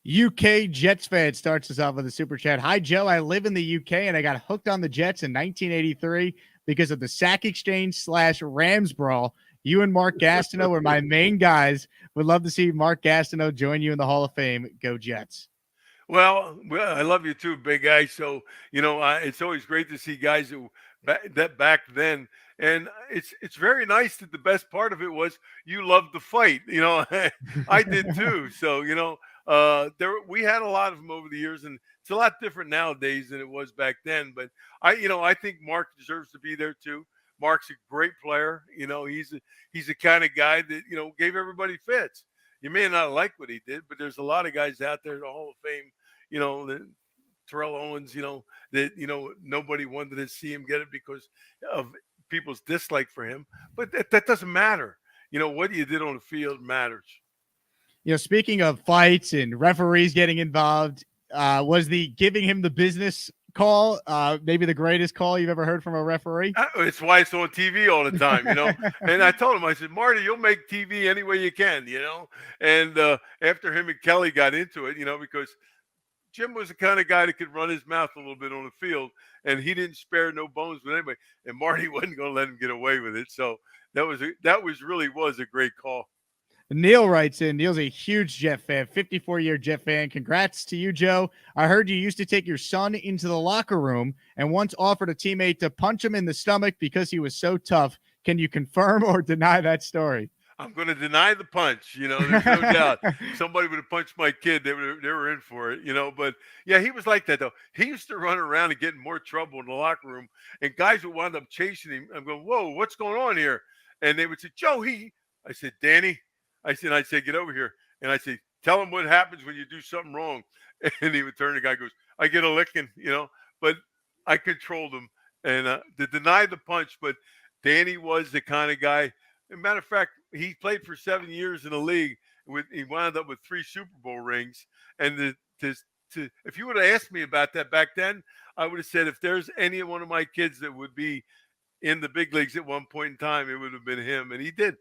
UK Jets fan starts us off with a super chat. Hi, Joe. I live in the UK, and I got hooked on the Jets in 1983 because of the sack exchange / Rams brawl. You and Mark Gastineau were my main guys. Would love to see Mark Gastineau join you in the Hall of Fame. Go Jets. Well, I love you too, big guy. So it's always great to see guys that back then, and it's very nice that the best part of it was you loved the fight. I did too. So we had a lot of them over the years, and it's a lot different nowadays than it was back then. But I think Mark deserves to be there too. Mark's a great player. He's the kind of guy that gave everybody fits. You may not like what he did, but there's a lot of guys out there in the Hall of Fame, Terrell Owens, that nobody wanted to see him get it because of people's dislike for him. But that doesn't matter. What you did on the field matters. Speaking of fights and referees getting involved, was the giving him the business call maybe the greatest call you've ever heard from a referee? It's why it's on TV all the time, And I told him, I said, Marty, you'll make TV any way you can, And after him and Kelly got into it, because Jim was the kind of guy that could run his mouth a little bit on the field, and he didn't spare no bones with anybody. And Marty wasn't going to let him get away with it. So that was a great call. Neil writes in. Neil's a huge Jet fan, 54-year Jet fan. Congrats to you, Joe. I heard you used to take your son into the locker room and once offered a teammate to punch him in the stomach because he was so tough. Can you confirm or deny that story? I'm going to deny the punch. There's no doubt. Somebody would have punched my kid. They were in for it, But, yeah, he was like that, though. He used to run around and get in more trouble in the locker room, and guys would wind up chasing him. I'm going, whoa, what's going on here? And they would say, Joe, I said, Danny. I said, get over here. And I said, tell him what happens when you do something wrong. And he would turn. The guy goes, I get a licking, But I controlled him. And to deny the punch, but Danny was the kind of guy. As a matter of fact, he played for 7 years in the league. He wound up with 3 Super Bowl rings. And if you would have asked me about that back then, I would have said if there's any one of my kids that would be in the big leagues at one point in time, it would have been him. And he did.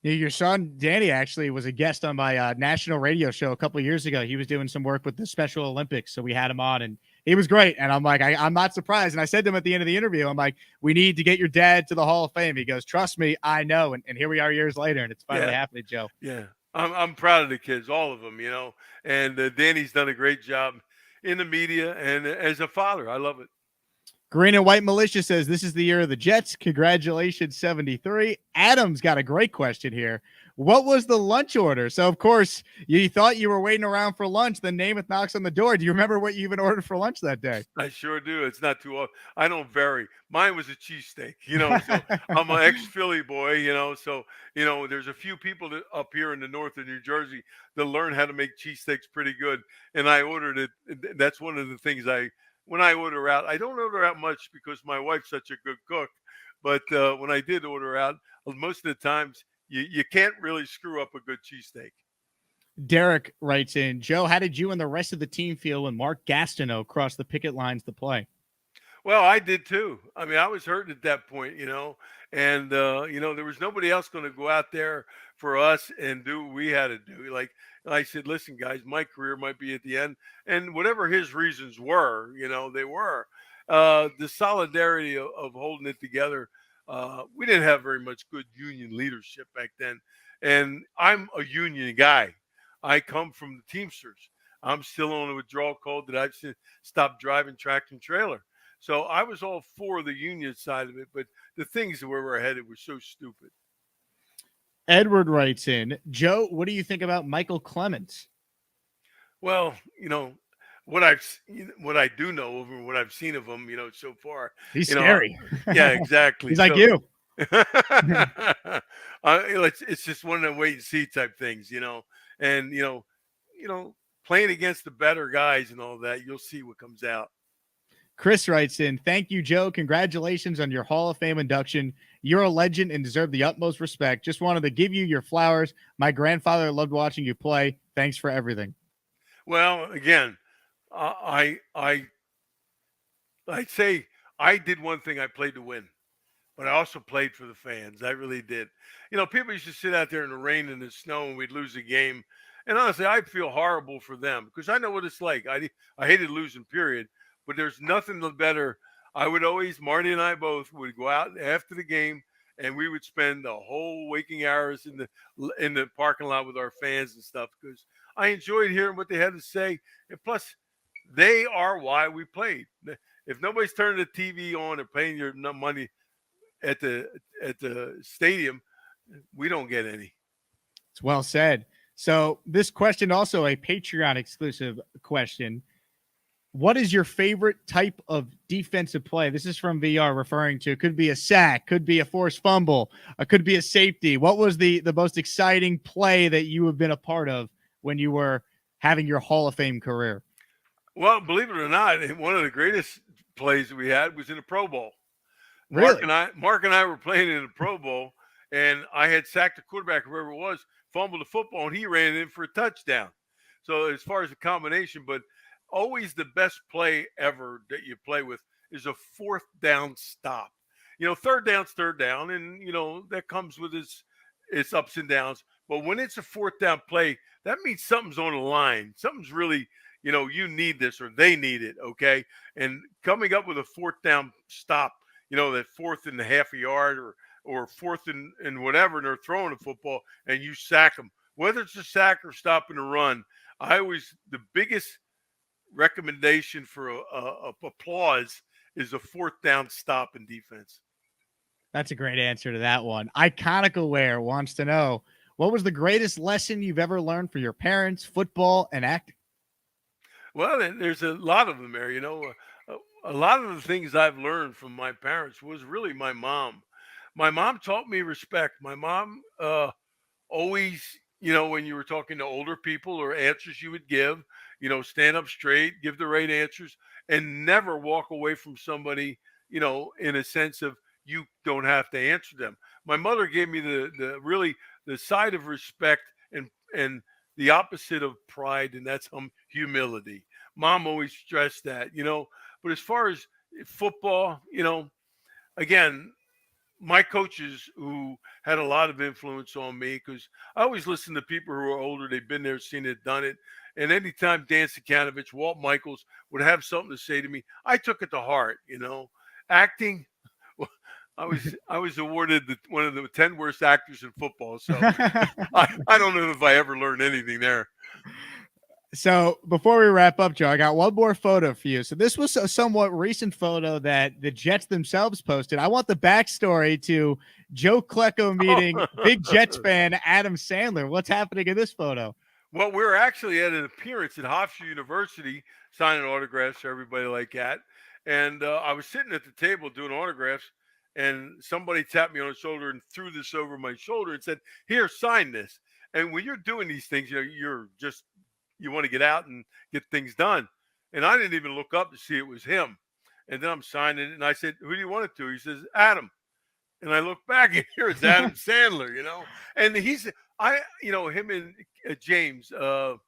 Your son, Danny, actually was a guest on my national radio show a couple of years ago. He was doing some work with the Special Olympics, so we had him on, and he was great. And I'm like, I'm not surprised. And I said to him at the end of the interview, I'm like, we need to get your dad to the Hall of Fame. He goes, trust me, I know. And here we are years later, and it's finally happening, Joe. Yeah, I'm proud of the kids, all of them, And Danny's done a great job in the media and as a father. I love it. Green and White Militia says, this is the year of the Jets. Congratulations, 73. Adam's got a great question here. What was the lunch order? So, of course, you thought you were waiting around for lunch. Then Namath knocks on the door. Do you remember what you even ordered for lunch that day? I sure do. It's not too often. I don't vary. Mine was a cheesesteak, So I'm an ex-Philly boy, So, there's a few people up here in the north of New Jersey that learn how to make cheesesteaks pretty good. And I ordered it. That's one of the things when I order out, I don't order out much because my wife's such a good cook. But when I did order out, most of the times you can't really screw up a good cheesesteak. Derek writes in, Joe, how did you and the rest of the team feel when Mark Gastineau crossed the picket lines to play? Well, I did too. I mean, I was hurting at that point, and there was nobody else going to go out there for us and do what we had to do. Like I said, listen, guys, my career might be at the end, and whatever his reasons were, they were. The solidarity of holding it together. We didn't have very much good union leadership back then, and I'm a union guy. I come from the Teamsters. I'm still on a withdrawal code that I've stopped driving tractor and trailer. So I was all for the union side of it, but the things where we're headed were so stupid. Edward writes in, Joe, what do you think about Michael Clemens? Well, what I do know over what I've seen of him, so far. He's scary. Yeah, exactly. He's like you. It's just one of the wait and see type things, and playing against the better guys and all that, you'll see what comes out. Chris writes in, thank you, Joe. Congratulations on your Hall of Fame induction. You're a legend and deserve the utmost respect. Just wanted to give you your flowers. My grandfather loved watching you play. Thanks for everything. Well, again, I'd say I did one thing. I played to win, but I also played for the fans. I really did. People used to sit out there in the rain and the snow and we'd lose a game. And honestly, I feel horrible for them because I know what it's like. I hated losing, period. But there's nothing better. I would always, Marty and I both would go out after the game and we would spend the whole waking hours in the parking lot with our fans and stuff because I enjoyed hearing what they had to say. And plus, they are why we played. If nobody's turning the TV on or paying your money at the stadium, we don't get any. It's well said. So this question also a Patreon exclusive question. What is your favorite type of defensive play? This is from VR referring to, could be a sack, could be a forced fumble, could be a safety. What was the most exciting play that you have been a part of when you were having your Hall of Fame career? Well, believe it or not, one of the greatest plays that we had was in the Pro Bowl. Really? Mark and I were playing in the Pro Bowl, and I had sacked the quarterback, whoever it was, fumbled the football, and he ran in for a touchdown. So as far as the combination, but always the best play ever that you play with is a fourth down stop. Third down's third down, and that comes with its ups and downs. But when it's a fourth down play, that means something's on the line. Something's really, you need this or they need it, okay? And coming up with a fourth down stop, that fourth and a half a yard or fourth and whatever, and they're throwing the football and you sack them. Whether it's a sack or stopping a run, the biggest recommendation for applause is a fourth down stop in defense. That's a great answer to that one. Iconic Aware wants to know, what was the greatest lesson you've ever learned from your parents, football, and acting? Well, there's a lot of them there. A lot of the things I've learned from my parents was really my mom. My mom taught me respect. My mom always, when you were talking to older people or answers you would give, stand up straight, give the right answers, and never walk away from somebody, in a sense of you don't have to answer them. My mother gave me the side of respect and the opposite of pride, and that's humility. Mom always stressed that, But as far as football, again, my coaches who had a lot of influence on me, because I always listen to people who are older. They've been there, seen it, done it. And anytime Dan Sikanovich, Walt Michaels would have something to say to me, I took it to heart, Acting, I was awarded one of the 10 worst actors in football. So I don't know if I ever learned anything there. So before we wrap up, Joe, I got one more photo for you. So this was a somewhat recent photo that the Jets themselves posted. I want the backstory to Joe Klecko meeting big Jets fan Adam Sandler. What's happening in this photo? Well, we're actually at an appearance at Hofstra University, signing autographs for everybody like that. And I was sitting at the table doing autographs, and somebody tapped me on the shoulder and threw this over my shoulder and said, "Here, sign this." And when you're doing these things, you want to get out and get things done. And I didn't even look up to see it was him. And then I'm signing it, and I said, "Who do you want it to?" He says, "Adam." And I look back, and here it's Adam Sandler, And him and James, I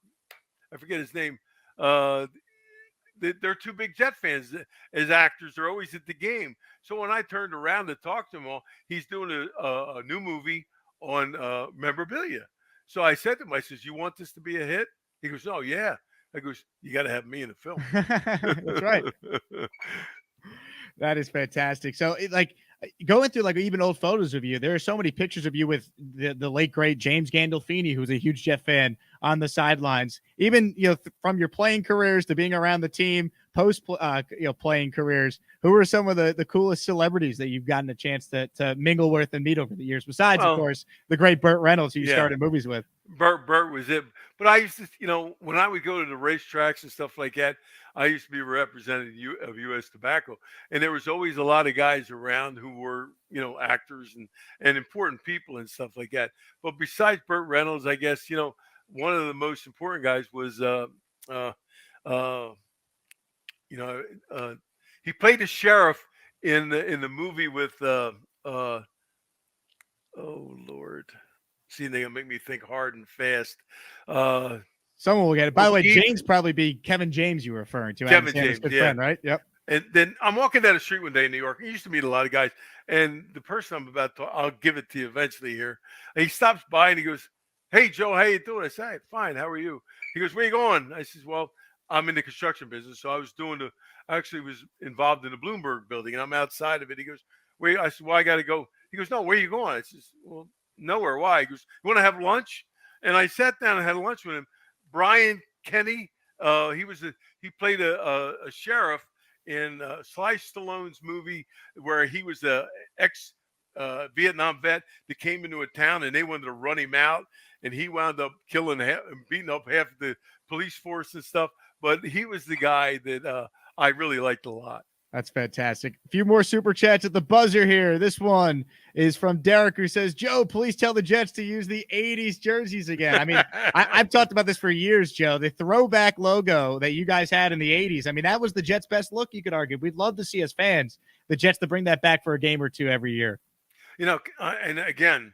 forget his name. They're two big Jet fans. As actors, they're always at the game. So when I turned around to talk to him, he's doing a new movie on memorabilia. So I said to him, I says, "You want this to be a hit?" He goes, "Oh, yeah." I goes, "You got to have me in the film." That's right. That is fantastic. So going through even old photos of you, there are so many pictures of you with the late great James Gandolfini, who's a huge Jet fan, on the sidelines. Even from your playing careers to being around the team, post playing careers. Who are some of the coolest celebrities that you've gotten a chance to mingle with and meet over the years? Besides, of course, the great Burt Reynolds, who you started movies with. Burt was it. But I used to, when I would go to the racetracks and stuff like that, I used to be a representative of U.S. Tobacco. And there was always a lot of guys around who were, actors and important people and stuff like that. But besides Burt Reynolds, I guess, one of the most important guys was, he played the sheriff in the movie with, oh, Lord. See, they're gonna make me think hard and fast. Someone will get it. By the way, James probably be Kevin James you were referring to. Kevin James, good friend, right? Yep. And then I'm walking down the street one day in New York. I used to meet a lot of guys, and the person I'm about to, I'll give it to you eventually here. And he stops by and he goes, "Hey, Joe, how you doing?" I said, "Fine, how are you?" He goes, "Where you going?" I says, "Well, I'm in the construction business, so I actually was involved in the Bloomberg building, and I'm outside of it." He goes, "Wait," I said, "Well, I got to go." He goes, no, where are you going? I says, well, nowhere. Why? He goes, you want to have lunch? And I sat down and had lunch with him. Brian Kenny, he played a sheriff in Sly Stallone's movie where he was a ex Vietnam vet that came into a town and they wanted to run him out, and he wound up beating up half of the police force and stuff. But he was the guy that I really liked a lot. That's fantastic. A few more super chats at the buzzer here. This one is from Derek, who says, Joe, please tell the Jets to use the 80s jerseys again. I mean, I've talked about this for years, Joe. The throwback logo that you guys had in the 80s, I mean, that was the Jets' best look, you could argue. We'd love to see as fans, the Jets to bring that back for a game or two every year. You know, and again,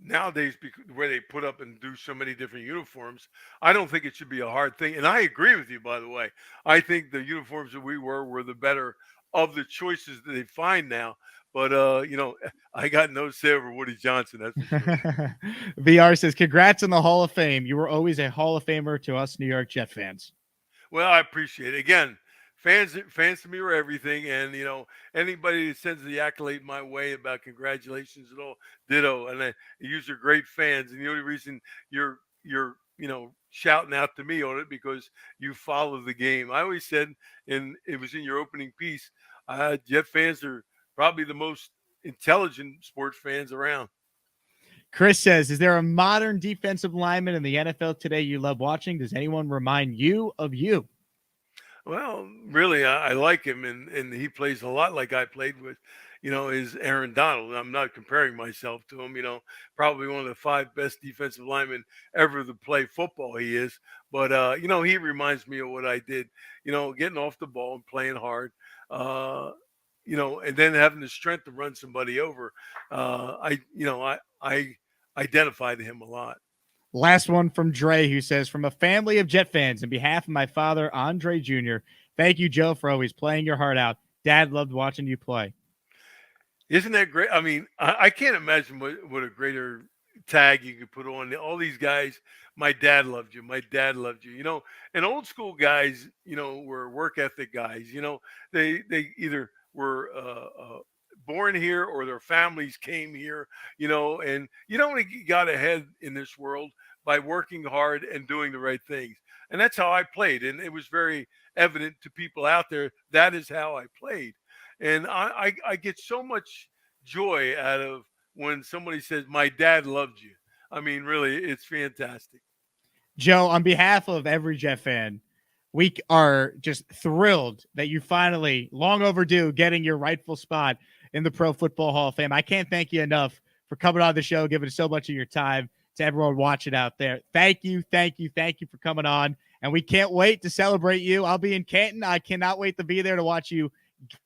nowadays, where they put up and do so many different uniforms, I don't think it should be a hard thing. And I agree with you, by the way. I think the uniforms that we were the better of the choices that they find now. But, you know, I got no say over Woody Johnson. That's for sure. VR says, congrats on the Hall of Fame. You were always a Hall of Famer to us New York Jet fans. Well, I appreciate it. Again, fans to me are everything. And, you know, anybody that sends the accolade my way about congratulations and all, ditto. And you are great fans. And the only reason you're you know, shouting out to me on it because you follow the game. I always said, and it was in your opening piece, Jet fans are probably the most intelligent sports fans around. Chris says, is there a modern defensive lineman in the NFL today you love watching? Does anyone remind you of you? Well, really, I like him, and he plays a lot like I played with, you know, is Aaron Donald. I'm not comparing myself to him, you know, probably one of the 5 best defensive linemen ever to play football he is. But, you know, he reminds me of what I did, you know, getting off the ball and playing hard, you know, and then having the strength to run somebody over. I identify to him a lot. Last one from Dre, who says, from a family of Jet fans, on behalf of my father, Andre Jr., thank you, Joe, for always playing your heart out. Dad loved watching you play. Isn't that great? I mean, I can't imagine what a greater tag you could put on all these guys. My dad loved you. My dad loved you. You know, and old school guys, you know, were work ethic guys. You know, they either were born here or their families came here, you know, and you know, he got ahead in this world by working hard and doing the right things. And that's how I played. And it was very evident to people out there. That is how I played. And I get so much joy out of when somebody says, my dad loved you. I mean, really, it's fantastic. Joe, on behalf of every Jet fan, we are just thrilled that you finally, long overdue, getting your rightful spot in the Pro Football Hall of Fame. I can't thank you enough for coming on the show, giving so much of your time to everyone watching out there. Thank you for coming on, and we can't wait to celebrate you. I'll be in Canton. I cannot wait to be there to watch you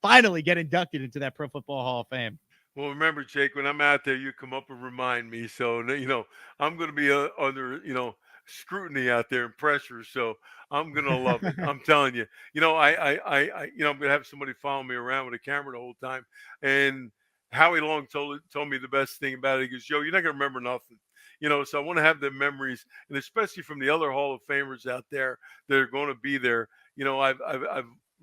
finally get inducted into that Pro Football Hall of Fame. Well, remember, Jake, when I'm out there, you come up and remind me. So, you know, I'm going to be under, you know, scrutiny out there and pressure. So I'm going to love it. I'm telling you. You know, you know, I'm going to have somebody follow me around with a camera the whole time. And Howie Long told me the best thing about it. He goes, Joe, you're not going to remember nothing. You know, so I want to have the memories, and especially from the other Hall of Famers out there that are going to be there. You know, I've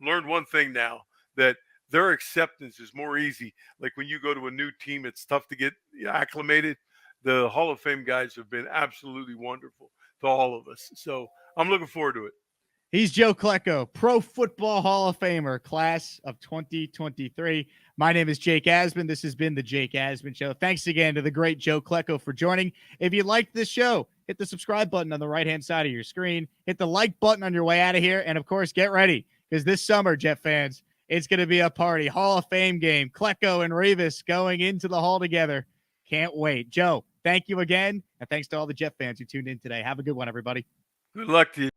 learned one thing now, that their acceptance is more easy. Like when you go to a new team, it's tough to get acclimated. The Hall of Fame guys have been absolutely wonderful to all of us. So I'm looking forward to it. He's Joe Klecko, Pro Football Hall of Famer, class of 2023. My name is Jake Asman. This has been the Jake Asman Show. Thanks again to the great Joe Klecko for joining. If you liked this show, hit the subscribe button on the right-hand side of your screen. Hit the like button on your way out of here. And, of course, get ready, because this summer, Jet fans, it's going to be a party. Hall of Fame game. Klecko and Revis going into the hall together. Can't wait. Joe, thank you again. And thanks to all the Jet fans who tuned in today. Have a good one, everybody. Good luck to you.